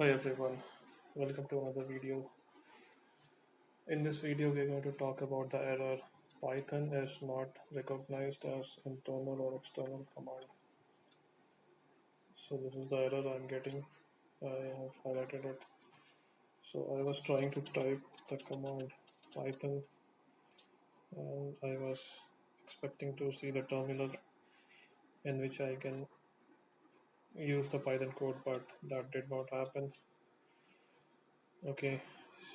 Hi everyone, welcome to another video. In this video, we're going to talk about the error Python is not recognized as internal or external command. So this is the error I'm getting. I have highlighted it. So I was trying to type the command Python and I was expecting to see the terminal in which I can use the Python code, but that did not happen. Okay,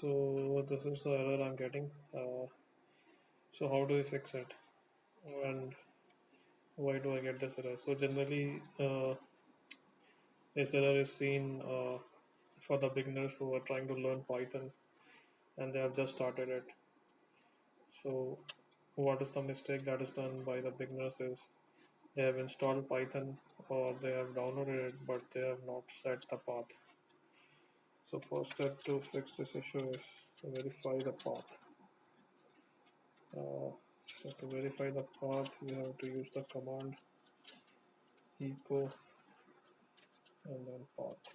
so this is the error I'm getting. So how do we fix it? And why do I get this error? So generally, this error is seen for the beginners who are trying to learn Python and they have just started it. So what is the mistake that is done by the beginners is they have installed Python or they have downloaded it, but they have not set the path. So first step to fix this issue is to verify the path. So to verify the path, you have to use the command echo and then path.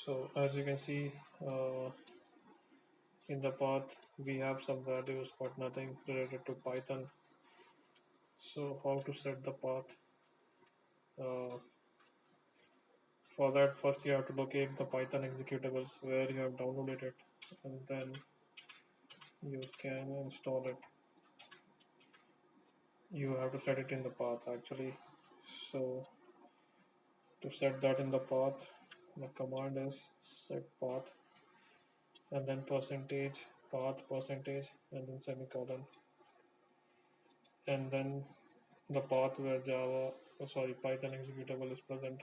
So as you can see, in the path we have some values but nothing related to Python. So how to set the path? Uh, for that, first you have to locate the Python executables where you have downloaded it, and then you can install it. You have to set it in the path actually. So to set that in the path, the command is set path and then percentage path percentage and then semicolon, and then the path where Python executable is present.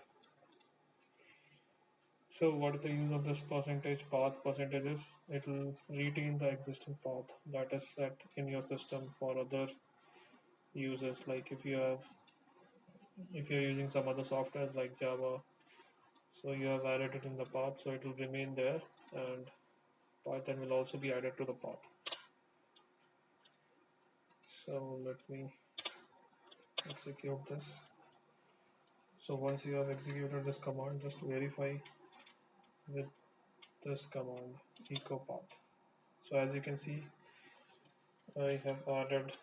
So what is the use of this percentage path? Percentages, it will retain the existing path that is set in your system for other users. Like if you're using some other softwares like Java, so you have added it in the path, so it will remain there, and Python will also be added to the path. So let me execute this. So once you have executed this command, just verify with this command echo path. So as you can see, I have added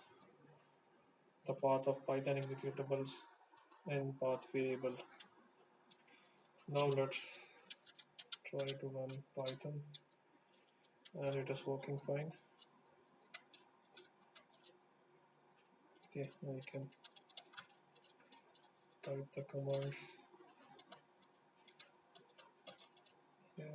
the path of Python executables in path variable. Now let's try to run Python, and it is working fine. Okay, I can type the commands here.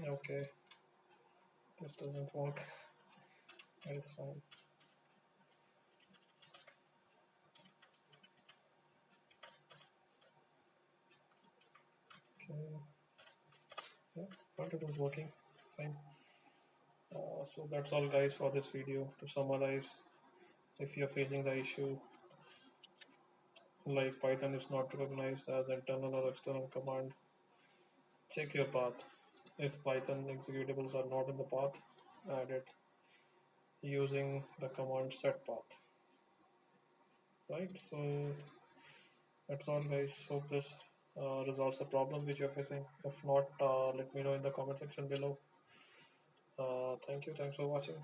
Okay, this doesn't work. That is fine. Okay, yeah, but it was working fine. So that's all guys for this video. To summarize, if you're facing the issue like Python is not recognized as internal or external command, check your path. If Python executables are not in the path, add it using the command set path. Right, so that's all guys. Hope this resolves the problem which you're facing. If not, let me know in the comment section below. Thank you, thanks for watching.